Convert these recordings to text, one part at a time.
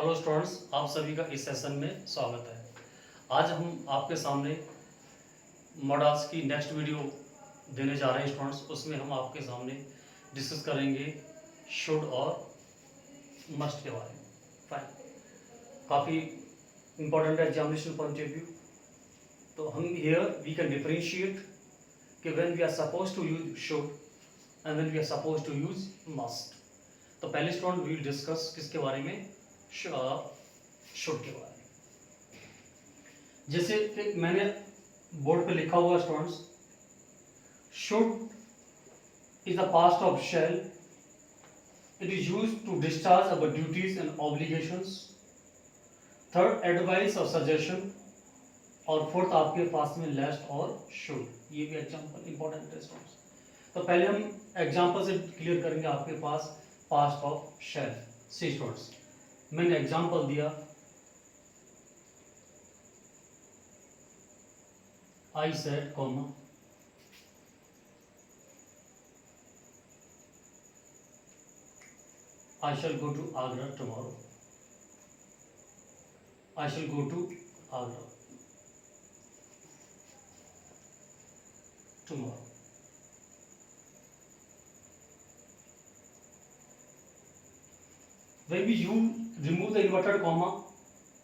Hello students, आप सभी का इस सेशन में स्वागत है। आज हम आपके सामने मॉडल्स की नेक्स्ट वीडियो देने जा रहे हैं स्टूडेंट्स। उसमें हम आपके सामने डिस्कस करेंगे शुड और मस्ट के बारे में। फाइन, काफ़ी इंपॉर्टेंट है एग्जामिनेशन पॉइंट ऑफ व्यू। तो हम हियर वी कैन डिफरेंशिएट कि when we are suppose to use should and when we are suppose to use must. तो पहले स्टूडेंट वी विल डिस्कस किसके बारे में, शुड के बारे में। जैसे कि मैंने बोर्ड पे लिखा हुआ students, should is the past of shall. It is used to discharge our duties and obligations. Third, advice और सजेशन। और फोर्थ आपके पास में लेस्ट और शुड। ये भी एग्जांपल इंपॉर्टेंट है स्टूडेंट्स। तो पहले हम एग्जांपल से क्लियर करेंगे आपके पास past of shall. See students, मैंने एग्जांपल दिया, I said, comma, I shall go to Agra tomorrow. I shall go to Agra tomorrow. When we remove the inverted comma,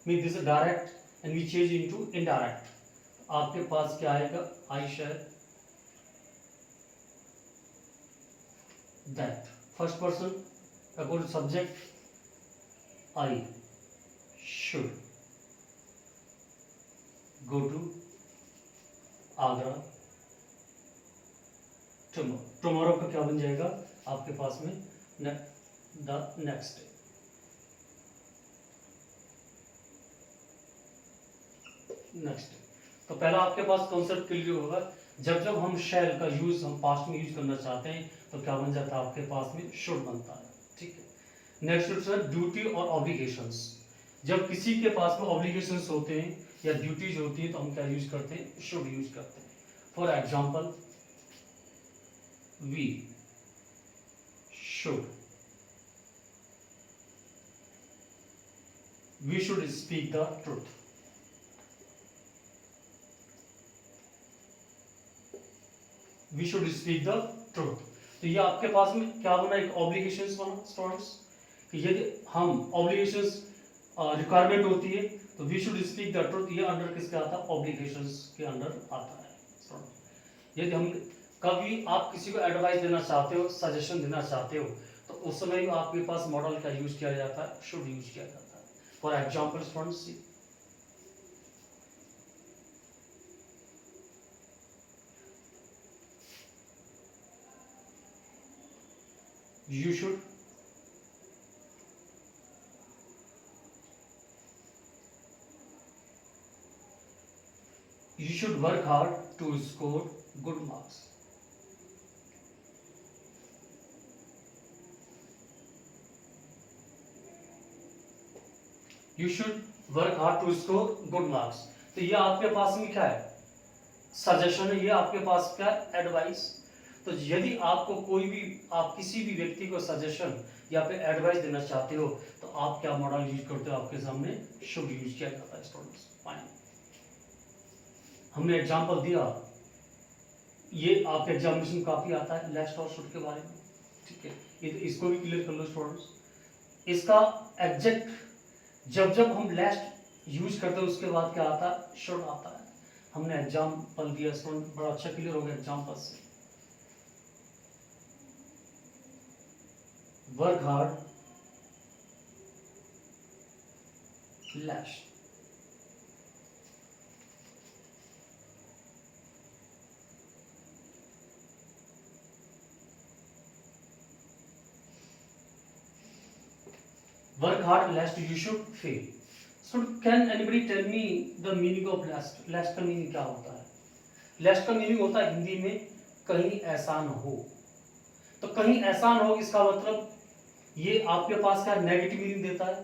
means this is direct and we change into indirect. आपके पास क्या आएगा, I shall, that. First person, according to subject, I should go to Agra tomorrow. Tomorrow का क्या बन जाएगा आपके पास में, the next day. नेक्स्ट, तो पहला आपके पास कॉन्सेप्ट क्लियर होगा। जब जब हम शैल का यूज हम पास्ट में यूज करना चाहते हैं तो क्या बन जाता है आपके पास में, शुड बनता है। ठीक है। नेक्स्ट है ड्यूटी और ऑब्लिगेशंस। जब किसी के पास में ऑब्लिगेशंस होते हैं या ड्यूटीज होती है तो हम क्या यूज करते हैं, शुड यूज करते हैं। For example, we should speak the truth. We should speak the truth. तो ये आपके पास में क्या बना, एक ऑब्लिगेशंस बना स्टूडेंट्स, कि यदि हम ऑब्लिगेशंस रिक्वायरमेंट होती है तो we should speak the truth, ये अंडर किसके आता है, ऑब्लिगेशंस के अंडर आता है स्टूडेंट्स। यदि हम कभी आप किसी को एडवाइस देना चाहते हो, सजेशन देना चाहते हो, तो उस समय भी आपके पास मॉडल का यूज किया जाता है, शुड यूज किया जाता है। For example students, you should work hard to score good marks. You should work hard to score good marks. तो ये आपके पास में क्या है, सजेशन है, ये आपके पास क्या है, एडवाइस। तो यदि आपको कोई भी, आप किसी भी व्यक्ति को सजेशन या फिर एडवाइस देना चाहते हो तो आप क्या मॉडल यूज करते हो, आपके सामने शुड यूज किया जाता है स्टूडेंट्स। फाइन, हमने एग्जांपल दिया, ये आपके एग्जामिनेशन काफी आता है लेस्ट और शुड के बारे में। ठीक है, ये तो इसको भी क्लियर कर लो स्टूडेंट्स। इसका एग्जैक्ट जब जब हम लेस्ट यूज करते हैं उसके बाद क्या आता है, शुड आता है। हमने एग्जांपल दिया स्टूडेंट, बड़ा अच्छा क्लियर हो गया एग्जांपल से। Work hard, lest. Work hard lest you should fail. So can anybody tell me the meaning of lest? Lest का मीनिंग क्या होता है? Lest का मीनिंग होता है हिंदी में कहीं ऐसा न हो। तो कहीं ऐसा न हो इसका मतलब ये आपके पास का नेगेटिव मीनिंग देता है।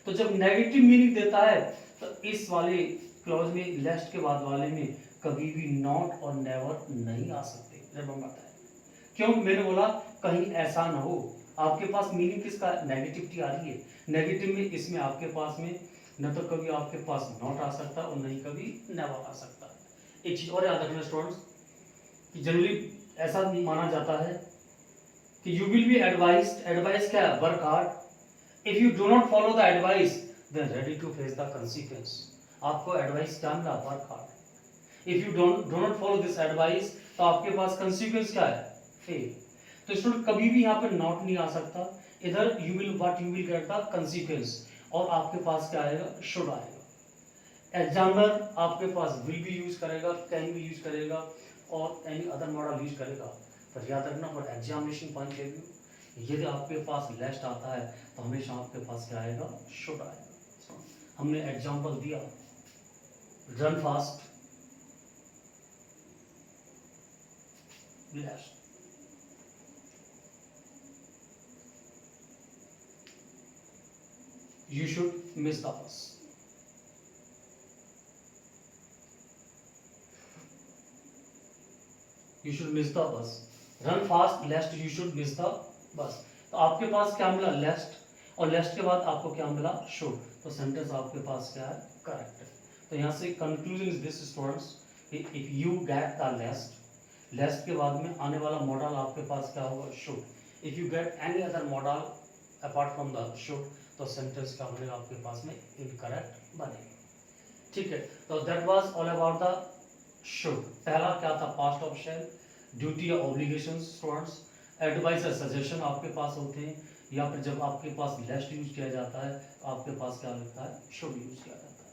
तो जब नेगेटिव मीनिंग देता है तो इस वाले क्लॉज में, लेस्ट के बाद वाले में कभी भी नॉट और नेवर नहीं आ सकते। Remember that. क्यों मैंने बोला कहीं ऐसा न हो, आपके पास मीनिंग किसका नेगेटिविटी आ रही है, नेगेटिव में इसमें आपके पास में न तो कभी आपके पास नॉट आ सकता और नहीं कभी नेवर आ सकता। एक चीज और याद रखना स्टूडेंट्स कि जनरली ऐसा माना जाता है कि you will be advised, advice क्या है, work hard, if you do not follow the advice then ready to face the consequence. आपको एडवाइस क्या मिला, work hard, if you do not follow this advice तो आपके पास कंसीक्वेंस क्या है, fail. तो स्टूडेंट कभी भी यहाँ पे नॉट नहीं आ सकता, इधर you will what you will get the consequence और आपके पास क्या आएगा, शुड आएगा। एग्जामिनर आपके पास विल भी यूज करेगा, कैन भी यूज करेगा और एनी अदर मॉडल यूज करेगा। पर याद रखना for examination point of view यदि आपके पास लेस्ट आता है तो हमेशा आपके पास क्या आएगा, शुड आएगा। हमने एग्जाम्पल दिया, run fast लेस्ट, you should miss the bus. You should miss the bus. Run fast lest you should miss the bus. तो आपके पास क्या मिला, लेस्ट, और लेस्ट के बाद आपको क्या मिला, शुड। तो सेंटेंस आपके पास क्या है, करेक्ट है। तो यहाँ से conclusion is this students, if you get the lest, lest के बाद में आने वाला मॉडल आपके पास क्या होगा, should. If you get any other model apart from the should तो सेंटेंस क्या बनेगा आपके पास में, इनकरेक्ट बनेगा। ठीक है, तो that was all about the should. पहला क्या था, पास्ट ऑफ शेल, ड्यूटी या ऑब्लिगेशंस स्टूडेंट्स, एडवाइस या सजेशन आपके पास होते हैं, या फिर जब आपके पास लेस्ट यूज किया जाता है तो आपके पास क्या लगता है, शुड यूज किया जाता है।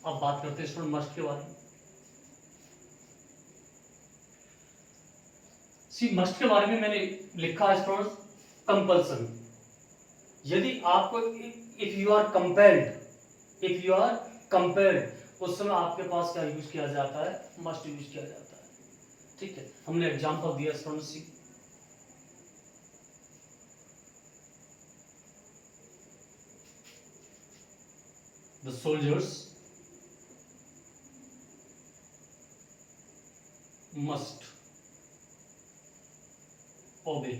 अब बात करते हैं स्टूडेंट मस्ट के बारे में। सी मस्ट के बारे में मैंने लिखा है स्टूडेंट्स, कंपल्सन। यदि आपको इफ यू आर कंपेल्ड उस समय आपके पास क्या यूज किया जाता है, मस्ट यूज किया जाता है। ठीक है, हमने एग्जांपल दिया students, the soldiers must obey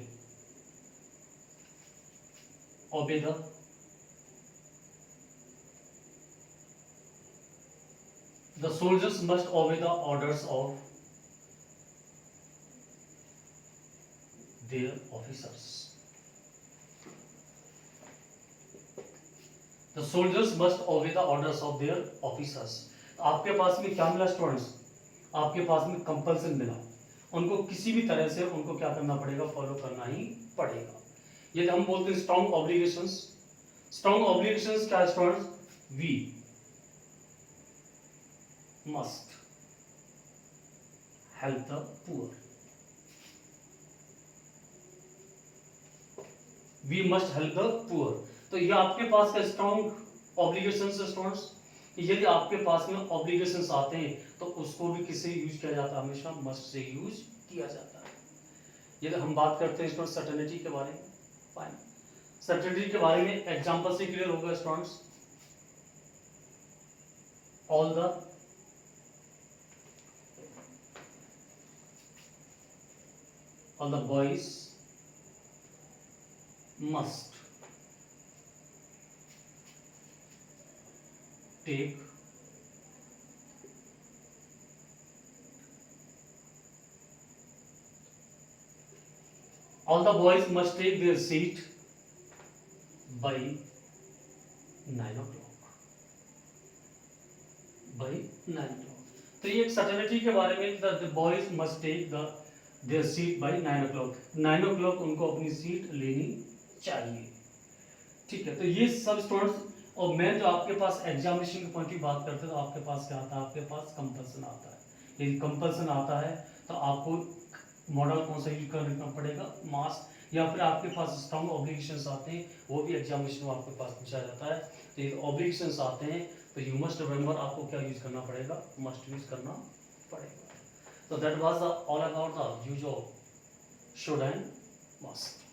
the soldiers must obey the orders of their officers. The soldiers must obey the orders of their officers. तो आपके पास में क्या मिला स्टूडेंट्स, आपके पास में कंपल्सन मिला, उनको किसी भी तरह से उनको क्या करना पड़ेगा, फॉलो करना ही पड़ेगा। ये हम बोलते हैं स्ट्रॉन्ग ऑब्लिगेशंस। स्ट्रॉन्ग ऑब्लिगेशंस क्या है students, we must help the poor, we must help the poor. तो ये आपके पास का स्ट्रॉन्ग ऑब्लिगेशंस है स्टूडेंट्स। यदि आपके पास में ऑब्लिगेशंस आते हैं तो उसको भी किससे यूज किया जाता है, हमेशा मस्ट से यूज किया जाता है। यदि हम बात करते हैं स्टूडेंट्स सर्टेनिटी के बारे में, फाइन, सर्टेनिटी के बारे में एग्जांपल से क्लियर होगा students, all the boys must take all the boys must take their seat by 9 o'clock, by 9 o'clock। तो ये एक सर्टेनिटी के बारे में, the boys must take their seat by 9 o'clock, 9 o'clock उनको अपनी सीट लेनी चाहिए। ठीक है, तो ये सब स्टूडेंट्स, और मैं जो आपके पास एग्जामिनेशन के पॉइंट की बात करते हैं तो आपके पास क्या आता है, आपके पास कंपल्सन आता है। यदि कंपल्सन आता है तो आपको मॉडल कौन सा यूज करना पड़ेगा, मास्ट, या फिर आपके पास स्ट्रॉन्ग ऑब्लिगेशंस आते हैं वो भी एग्जामिनेशन में आपके पास पूछा जाता है। तो ये ऑब्लिगेशंस आते हैं तो यू मस्ट रिमेंबर आपको क्या यूज करना पड़ेगा, मस्ट यूज करना पड़ेगा। So that was all about the use of should and must.